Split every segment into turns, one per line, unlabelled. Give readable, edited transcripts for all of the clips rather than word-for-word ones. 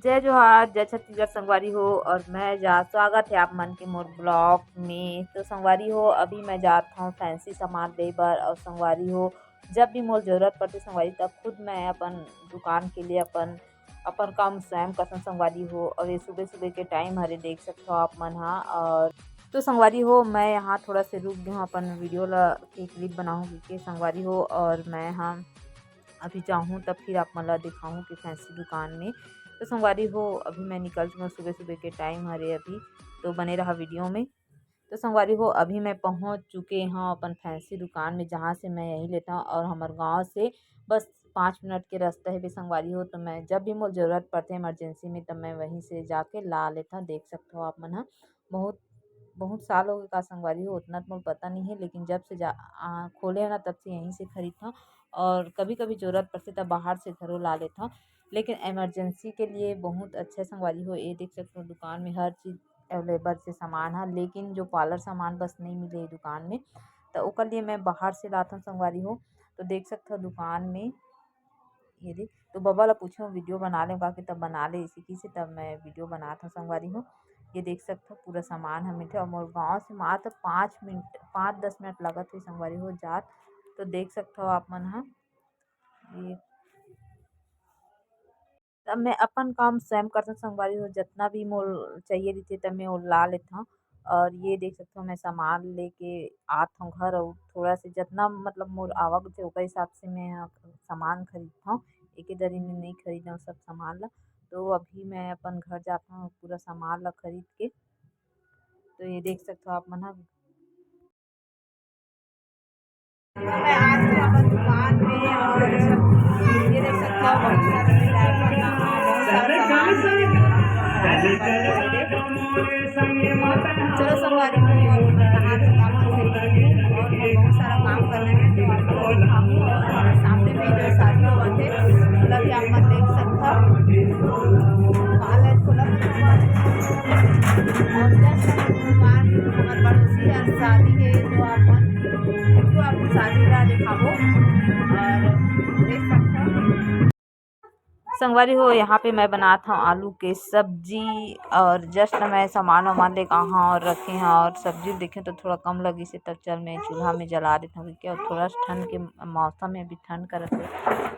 जय जोहार जय छत्तीसगढ़ संगवारी हो। और मैं जा स्वागत है आप मन के मोर ब्लॉग में। तो संगवारी हो अभी मैं जात हूँ फैंसी सामान ले बर। और संगवारी हो जब भी मोर जरूरत पड़ती संगवारी तब खुद मैं अपन दुकान के लिए अपन अपन काम स्वयं करथन संगवारी हो। और ये सुबह सुबह के टाइम हरे देख सकते हो आप मन हा। और तो संगवारी हो मैं यहाँ थोड़ा से रुक गई हूँ अपन वीडियो ला के क्लिप बनाऊँ के संगवारी हो। और मैं यहाँ अभी जाऊँ तब फिर आप मन ला दिखाऊँ कि फैंसी दुकान में। तो संगवारी हो अभी मैं निकल चुका सुबह सुबह के टाइम हरे अभी। तो बने रहा वीडियो में। तो संगवारी हो अभी मैं पहुंच चुके हैं अपन फैंसी दुकान में जहां से मैं यही लेता हूं। और हमारे गांव से बस 5 मिनट के रास्ता है भी संगवारी हो। तो मैं जब भी मुझे ज़रूरत पड़ते है इमरजेंसी में तब मैं वहीं से जाके ला लेता हूँ। देख सकते हो आप मन हा। बहुत बहुत साल हो गए का संगवारी हो उतना तो मुझे पता नहीं है। लेकिन जब से खोले है ना तब से यहीं से खरीदता हूँ। और कभी कभी ज़रूरत पड़ती तब बाहर से घरों ला लेता हूँ। लेकिन इमरजेंसी के लिए बहुत अच्छा संगवारी हो। ये देख सकते हो दुकान में हर चीज़ अवेलेबल से सामान है। लेकिन जो पार्लर सामान बस नहीं मिले दुकान में तो ओकर लिए मैं बाहर से लाता हूँ संगवारी हो। तो देख सकते हो दुकान में ये देख। तो बबा ला पूछो वीडियो बना ले का कि तब बना ले इसी की से तब मैं वीडियो बनाता हूँ संगवारी हो। ये देख सकते हो पूरा सामान हम थे। और मोर गाँव से मात्र 5 मिनट 5-10 मिनट लगत हुई संगवारी हो जात। तो देख सकते हो आप मन हा। ये तब मैं अपन काम स्वयं करथन संगवारी हो। जितना भी मोल चाहिए रहिथे तब मैं वो ला लेथव। और ये देख सकते हो मैं सामान लेके आत हूँ घर। और थोड़ा से जितना मतलब मोर आवक होथे ओकर हिसाब से मैं सामान खरीदथव। एके दरी में नहीं खरीदव सब सामान ला। तो अभी मैं अपन घर जाता हूँ पूरा सामान ला खरीद के। तो ये देख सकते हो आप मन हा। मैं आज हूँ अपन दुकान में। और ये देख सकते हो बहुत सारा डायपर का बहुत सारा सामान चलो संगवारी हो अभी मैं नहा धोता हूँ से और मैं बहुत सारा काम करना है। तो आप लोग दिखाऊँ। और सामने में जो शादी हुआ थे मतलब भी आप मन देख सकता दुकान है खोला और जस्ट दुकान हमारे पड़ोसी हर शादी है। तो आप तो आपको शादी का दिखाबो। और देख सकते हो संगवारी हो यहाँ पे मैं बनाता हूँ आलू के सब्जी। और जस्ट मैं सामान वामान लेकर हाँ और रखे हैं। और सब्जी देखें तो थोड़ा कम लगी से तब चल मैं चूल्हा में जला देता हूँ क्योंकि और थोड़ा ठंड के मौसम में भी ठंड कर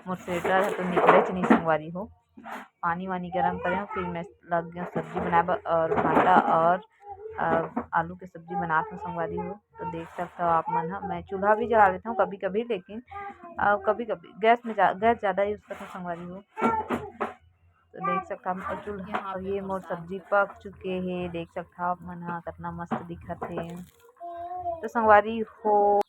मोर स्वेटर है तो निकले नहीं संगवारी हो। पानी वानी गर्म करें फिर मैं लग गया सब्जी बनाए और भांडा और आलू की सब्जी बनाता हूँ संगवारी हो। तो देख सकते हो आप मन हा। मैं चूल्हा भी जला लेता हूँ कभी कभी। लेकिन कभी कभी गैस ज़्यादा यूज़ करता हूँ संगवारी हो। तो देख सकता हम चूल्हा और ये मोर सब्जी पक चुके हैं। देख सकता आप मन हा कितना मस्त दिखत है। तो संगवारी हो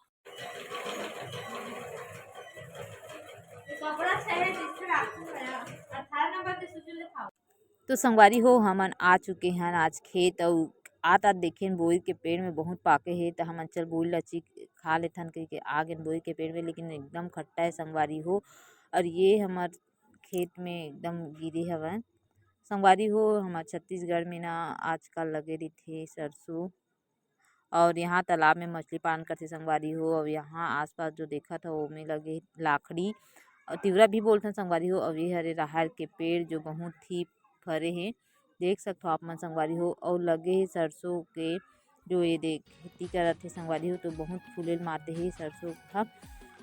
तो संगवारी हो हमन आ चुके हैं आज खेत। और आता देखें बोई के पेड़ में बहुत पाके है। तो हमन चल बोई लची खा लेथन करके आ गए बोई के पेड़ में। लेकिन एकदम खट्टा है संगवारी हो। और ये हमार खेत में एकदम गिरे हवय संगवारी हो। हमार छत्तीसगढ़ में ना आजकल लगे रहिथे सरसों। और यहाँ तालाब में मछली पालन करथे संगवारी हो। और यहाँ आसपास जो देखा था वो में लगे लाखड़ी और तिवरा भी बोलथन संगवारी हो। और ये हरे राहर के पेड़ जो बहुत ही फरे हैं देख सकते हो आप मन संगवारी हो। और लगे हे सरसों के जो ये देख खेती करत हे संगवारी हो। तो बहुत फूलेल माते हे सरसों था।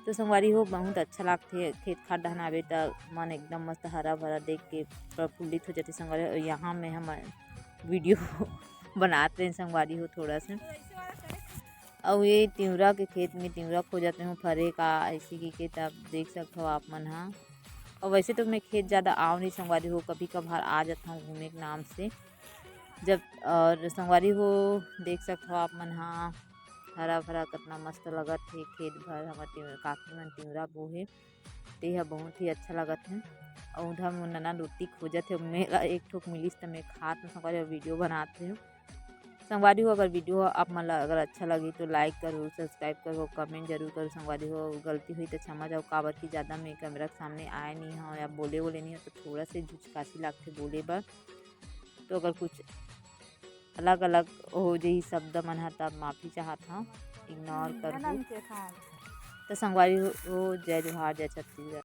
तो संगवारी हो बहुत अच्छा लगथे खेत खार डहन आवे त मन एकदम मस्त हरा भरा देख के प्रफुल्लित हो जाते संगवारी हो। और यहाँ में हम वीडियो बनाते हैं संगवारी हो थोड़ा सा। और ये तिवरा के खेत में तिवरा खो जाते हो फरे का ऐसे की तब देख सकते हो आप मन हा। और वैसे तो मैं खेत ज़्यादा आओ नहीं संगवारी हो कभी कभार आ जाता हूँ घूमने के नाम से जब। और संगवारी हो देख सकते हो आप मन हा हरा भरा कितना मस्त लगत है खेत भर। हमारे काकी मन तिवरा बोहे ते ह बहुत ही अच्छा लगत है। और उधर मोर नना रोटी खोजत है मेरा एक ठोक मिलिस तो मैं खात हूँ संगवारी वीडियो बनाते हूँ संगवारी हो। अगर वीडियो आप मन अगर अच्छा लगी तो लाइक करो सब्सक्राइब करो कमेंट जरूर करो संगवारी हो। गलती हुई तो क्षमा जाओ काबर की ज़्यादा मैं कैमरा के सामने आए नहीं हो या बोले नहीं हो तो थोड़ा से झुचकासी लगते बोले बर। तो अगर कुछ अलग अलग हो जाही शब्द मन हा तब माफ़ी चाहत हूँ इग्नोर कर। तो संगवारी हो जय जोहार जय छत्तीसगढ़।